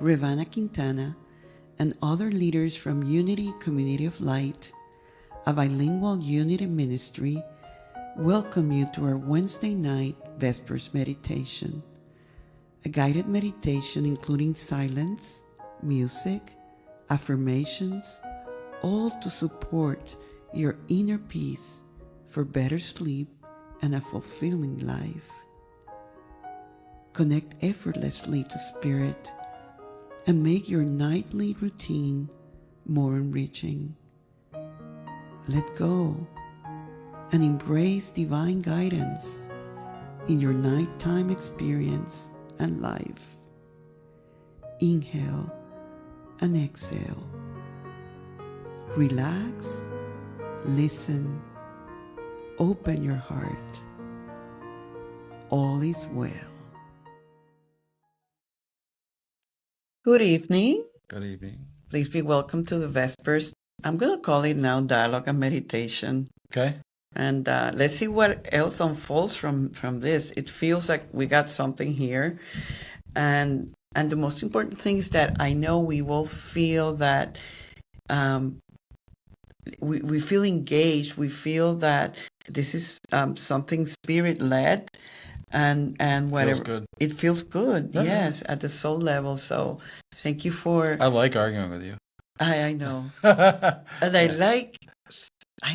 RevAna and other leaders from Unity Community of Light, a bilingual Unity ministry, welcome you to our Wednesday night Vespers meditation, a guided meditation including silence, music, affirmations, all to support your inner peace for better sleep and a fulfilling life. Connect effortlessly to Spirit and make your nightly routine more enriching. Let go and embrace divine guidance in your nighttime experience and life. Inhale and exhale. Relax, listen, open your heart. All is well. Good evening. Good evening. Please be welcome to the Vespers. I'm going to call it now Dialogue and Meditation. Okay. And let's see what else unfolds from this. It feels like we got something here. And the most important thing is that I know we will feel that we feel engaged. We feel that this is something spirit-led. And whatever. Feels good. It feels good, Yeah. yes, at the soul level. So thank you for... I like arguing with you. I know. And I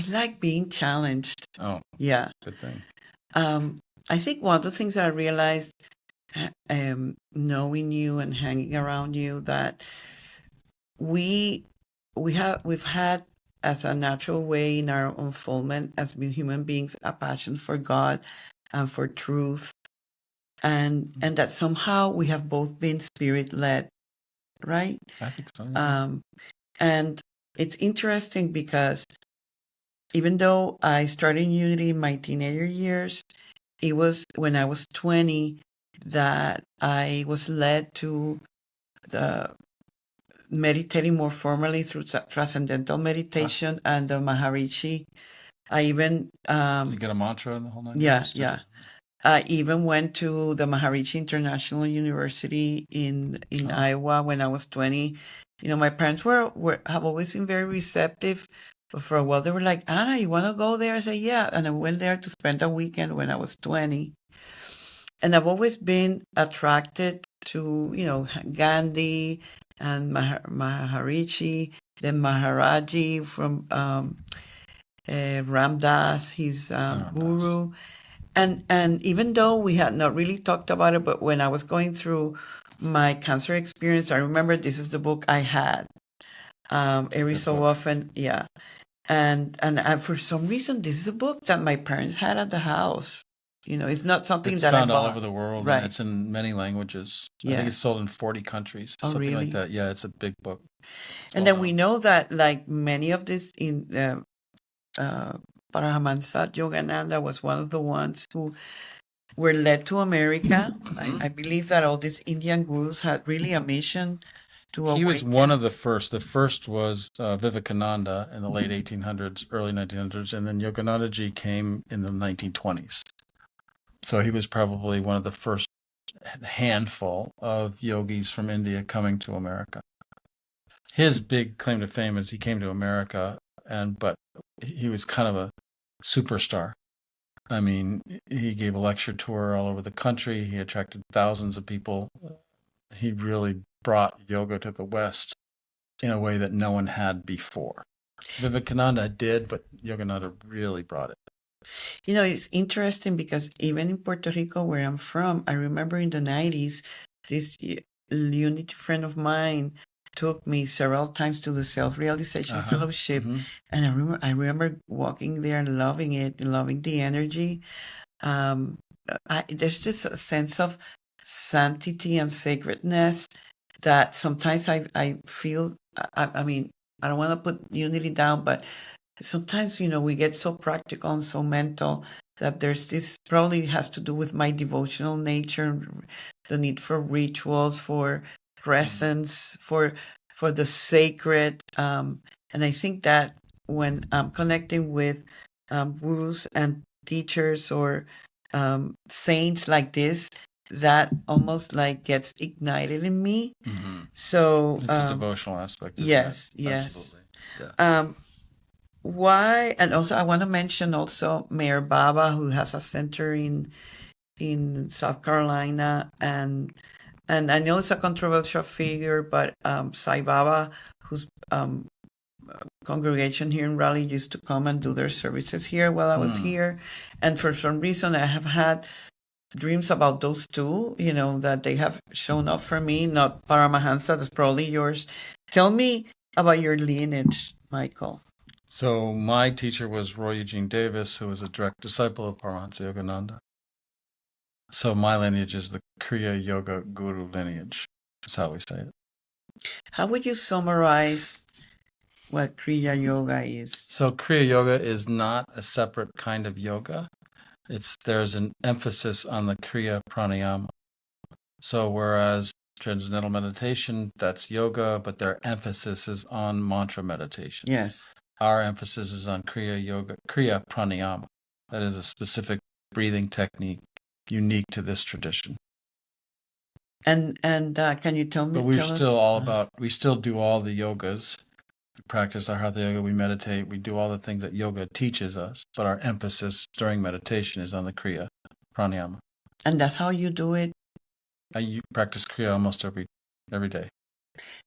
like being challenged. Oh, yeah. Good thing. I think one of the things I realized, knowing you and hanging around you, that we've had as a natural way in our unfoldment as human beings a passion for God and for truth, and that somehow we have both been spirit-led, right? I think so. And it's interesting because even though I started in Unity in my teenager years, it was when I was 20 that I was led to the meditating more formally through transcendental meditation and the Maharishi. I even you get a mantra in the whole night. Yeah. I even went to the Maharishi International University in Iowa when I was 20. You know, my parents have always been very receptive. But for a while, they were like, Anna, you want to go there? I said, yeah. And I went there to spend a weekend when I was 20. And I've always been attracted to, Gandhi and Maharishi, then Maharaji from Ramdas, his guru. And even though we had not really talked about it, but when I was going through my cancer experience, I remember this is the book I had every so often. Yeah. And for some reason, this is a book that my parents had at the house. You know, it's not something that I bought. It's found all over the world. Right. And it's in many languages. Yes. I think it's sold in 40 countries. Oh, something really? like that. Yeah, it's a big book. And then we know that, like many of this in Paramahansa Yogananda was one of the ones who were led to America. I believe that all these Indian gurus had really a mission to awaken. He was one of the first. The first was Vivekananda in the late 1800s, early 1900s, and then Yoganandaji came in the 1920s. So he was probably one of the first handful of yogis from India coming to America. His big claim to fame is he came to America, but he was kind of a superstar. I mean, he gave a lecture tour all over the country. He attracted thousands of people. He really brought yoga to the West in a way that no one had before. Vivekananda did, but Yogananda really brought it. You know, it's interesting because even in Puerto Rico, where I'm from, I remember in the 90s, this Unity friend of mine took me several times to the Self-Realization Fellowship. And I remember walking there and loving it, loving the energy. There's just a sense of sanctity and sacredness that sometimes I feel, I mean, I don't want to put Unity down, but sometimes, we get so practical and so mental that there's this, probably has to do with my devotional nature, the need for rituals, for presence, for the sacred. And I think that when I'm connecting with gurus and teachers or saints like this, that almost like gets ignited in me. Mm-hmm. So It's a devotional aspect, isn't yes, it? yes. Absolutely. Yeah. Why? And also, I want to mention also Mayor Baba, who has a center in South Carolina, and I know it's a controversial figure, but Sai Baba, whose congregation here in Raleigh used to come and do their services here while I was here, and for some reason I have had dreams about those two, that they have shown up for me, not Paramahansa, that's probably yours. Tell me about your lineage, Michael. So my teacher was Roy Eugene Davis, who was a direct disciple of Paramahansa Yogananda. So my lineage is the Kriya Yoga Guru lineage, is how we say it. How would you summarize what Kriya Yoga is? So Kriya Yoga is not a separate kind of yoga. There's an emphasis on the Kriya Pranayama. So whereas transcendental meditation, that's yoga, but their emphasis is on mantra meditation. Yes. Our emphasis is on Kriya Yoga, Kriya Pranayama. That is a specific breathing technique unique to this tradition. And can you tell me? But we still do all the yogas. We practice our Hatha Yoga, we meditate, we do all the things that yoga teaches us, but our emphasis during meditation is on the Kriya Pranayama. And that's how you do it? I practice Kriya almost every day.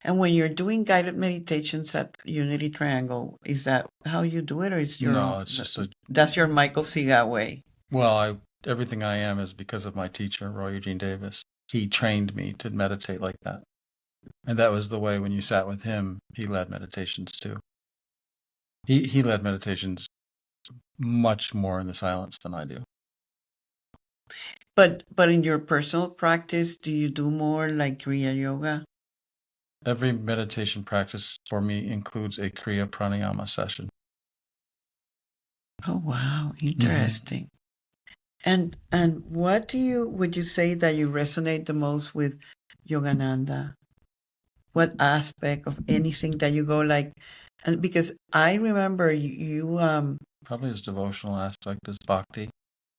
And when you're doing guided meditations at Unity Triangle, is that how you do it, or is your No, it's just that's your Michael Siga way? Well, everything I am is because of my teacher, Roy Eugene Davis. He trained me to meditate like that. And that was the way when you sat with him, he led meditations too. He led meditations much more in the silence than I do. But in your personal practice, do you do more like Kriya Yoga? Every meditation practice for me includes a Kriya Pranayama session. Oh, wow. Interesting. Mm-hmm. And what would you say that you resonate the most with Yogananda? What aspect of anything that you go like, and because I remember you probably his devotional aspect is bhakti,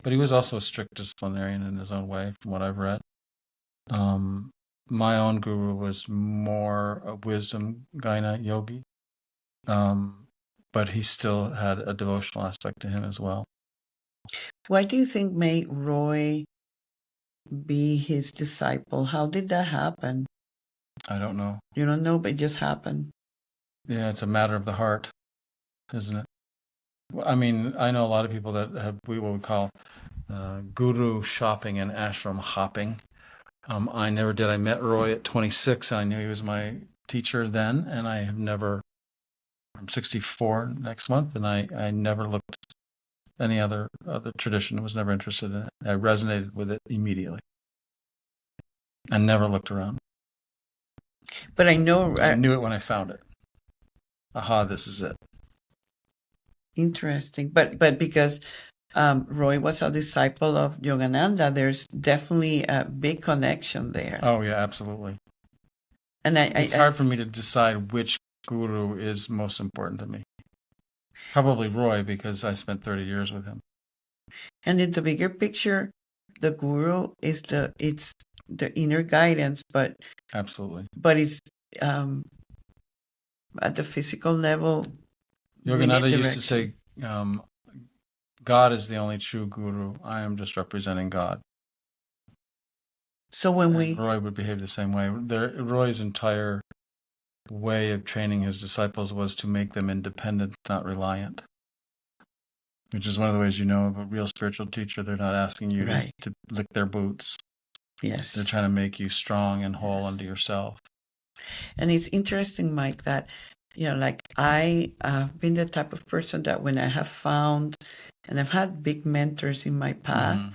but he was also a strict disciplinarian in his own way, from what I've read. My own guru was more a wisdom Gaina yogi, but he still had a devotional aspect to him as well. Why do you think made Roy be his disciple? How did that happen? I don't know. You don't know, but it just happened. Yeah, it's a matter of the heart, isn't it? I mean, I know a lot of people that have what we call guru shopping and ashram hopping. I never did. I met Roy at 26. I knew he was my teacher then, and I have never. I'm 64 next month, and I never looked any other tradition. Was never interested in it. I resonated with it immediately, and never looked around. But I know I knew it when I found it. Aha, this is it. Interesting, but because Roy was a disciple of Yogananda, there's definitely a big connection there. Oh yeah, absolutely. And it's hard for me to decide which guru is most important to me. Probably Roy, because I spent 30 years with him. And in the bigger picture, the guru is it's the inner guidance, but absolutely. But it's at the physical level. Yogananda used to say, God is the only true guru. I am just representing God. So when Roy would behave the same way. Roy's entire way of training his disciples was to make them independent, not reliant. Which is one of the ways you know of a real spiritual teacher. They're not asking you to lick their boots. Yes. They're trying to make you strong and whole unto yourself. And it's interesting, Mike, that, like I've been the type of person that when I have found, and I've had big mentors in my path,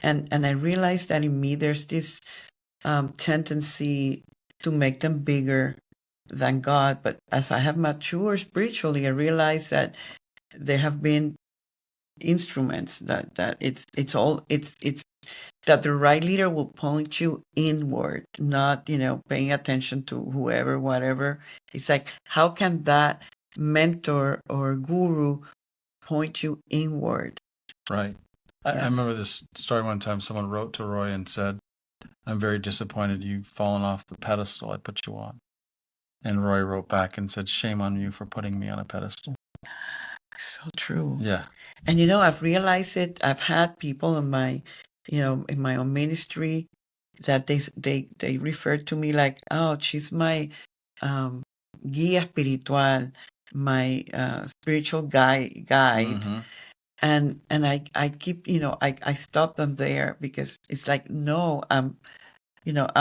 and I realized that in me there's this tendency to make them bigger than God. But as I have matured spiritually, I realized that there have been instruments that it's that the right leader will point you inward, not paying attention to whoever, whatever. It's like, how can that mentor or guru point you inward? Right. I remember this story one time. Someone wrote to Roy and said, I'm very disappointed you've fallen off the pedestal I put you on. And Roy wrote back and said, shame on you for putting me on a pedestal. So true. Yeah. And I've realized it. I've had people in my, in my own ministry that they refer to me like, oh, she's my guía espiritual, my spiritual guide. Mm-hmm. And I keep, I stop them there because it's like, no, I'm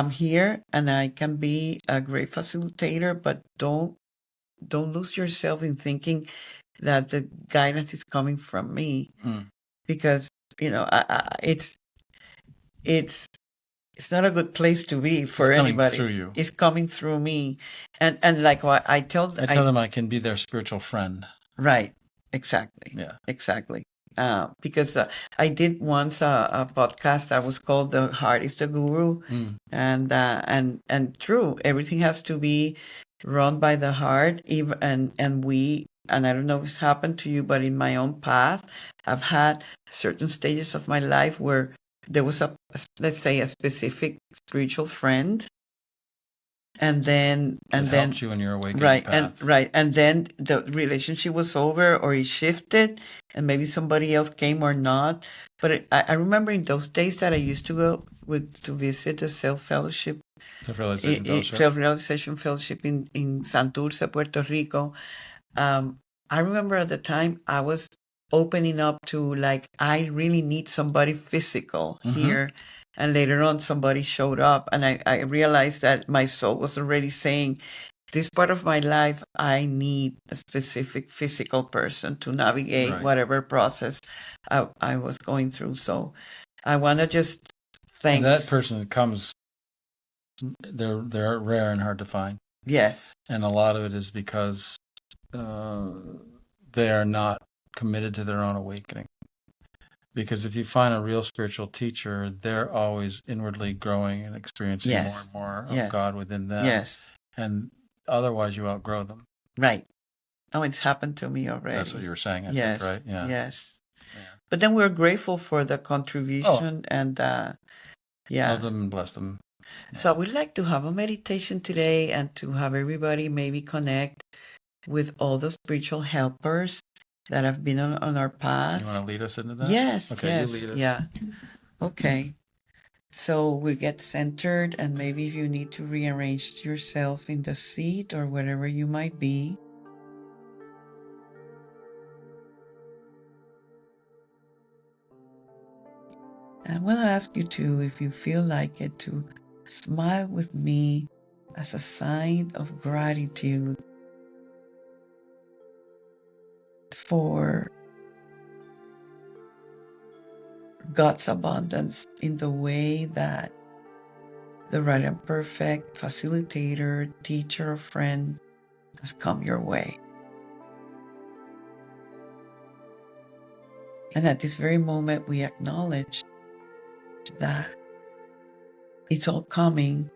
here and I can be a great facilitator, but don't lose yourself in thinking that the guidance is coming from me, because it's not a good place to be for anybody. Through you. It's coming through me, and like what I tell them I can be their spiritual friend. Right, exactly. Yeah, exactly. Because I did once a podcast that was called "The Heart is the Guru," and true, everything has to be run by the heart. Even and I don't know if it's happened to you, but in my own path, I've had certain stages of my life where there was let's say a specific spiritual friend, and then helped you in your awakening path. And then the relationship was over, or it shifted, and maybe somebody else came or not. But I remember in those days that I used to go to visit the self-realization fellowship in Santurce, Puerto Rico. I remember at the time I was opening up to, like, I really need somebody physical here. And later on, somebody showed up, and I realized that my soul was already saying, this part of my life, I need a specific physical person to navigate whatever process I was going through. So I want to just thank that person comes. They're rare and hard to find. Yes. And a lot of it is because they are not committed to their own awakening. Because if you find a real spiritual teacher, they're always inwardly growing and experiencing more and more of God within them. Yes. And otherwise you outgrow them. Right. Oh, it's happened to me already. That's what you were saying, I think, right? Yeah. Yes. Yeah. But then we're grateful for the contribution and love them and bless them. So we'd like to have a meditation today and to have everybody maybe connect with all the spiritual helpers that have been on our path. You want to lead us into that? Yes. Okay, yes. you lead us. Yeah. Okay. So we get centered, and maybe if you need to rearrange yourself in the seat or wherever you might be. I'm going to ask you to, if you feel like it, to smile with me as a sign of gratitude for God's abundance in the way that the right and perfect facilitator, teacher, or friend has come your way. And at this very moment, we acknowledge that it's all coming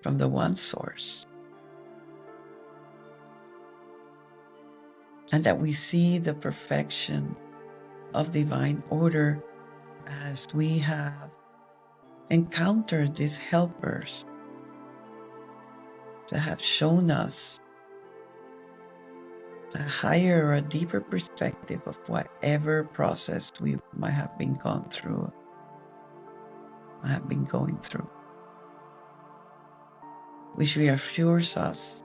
from the one source. And that we see the perfection of divine order as we have encountered these helpers that have shown us a higher or a deeper perspective of whatever process we might have been going through, which reassures us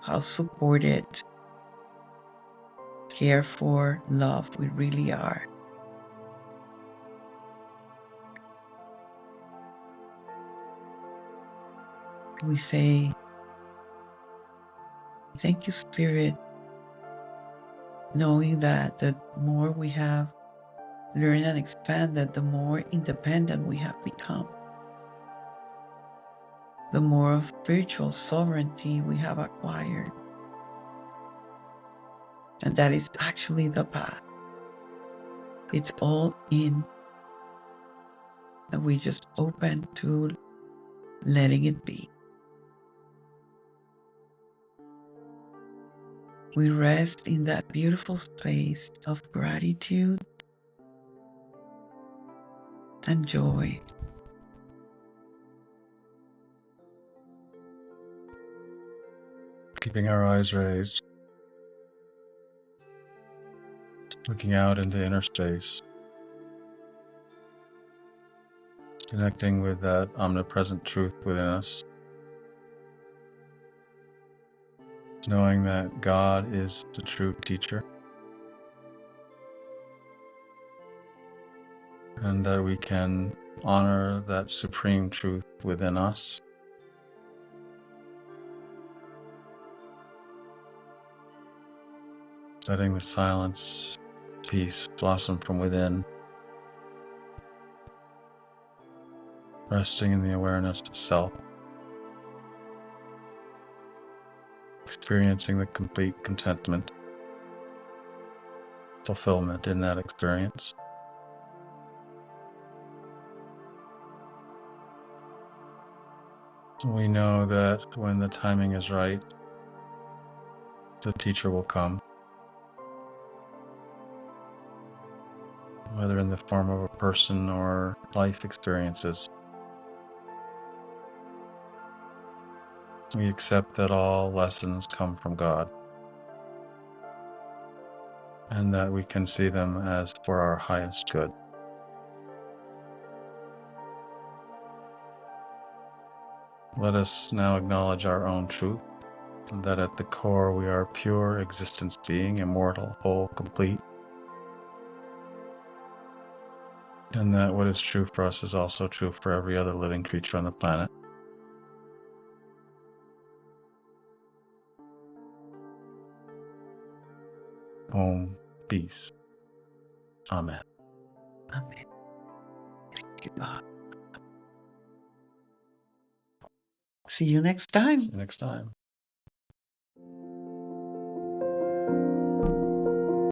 how supported, cared for, loved we really are. We say, thank you, Spirit, knowing that the more we have learned and expanded, the more independent we have become. The more of spiritual sovereignty we have acquired. And that is actually the path. It's all in. And we just open to letting it be. We rest in that beautiful space of gratitude and joy. Keeping our eyes raised, looking out into inner space, connecting with that omnipresent truth within us, knowing that God is the true teacher, and that we can honor that supreme truth within us, letting the silence, peace blossom from within, resting in the awareness of self, experiencing the complete contentment, fulfillment in that experience. We know that when the timing is right, the teacher will come, whether in the form of a person or life experiences. We accept that all lessons come from God, and that we can see them as for our highest good. Let us now acknowledge our own truth, and that at the core we are pure existence being, immortal, whole, complete, and that what is true for us is also true for every other living creature on the planet. Om, peace. Amen. Amen. Thank you, God. See you next time. See you next time.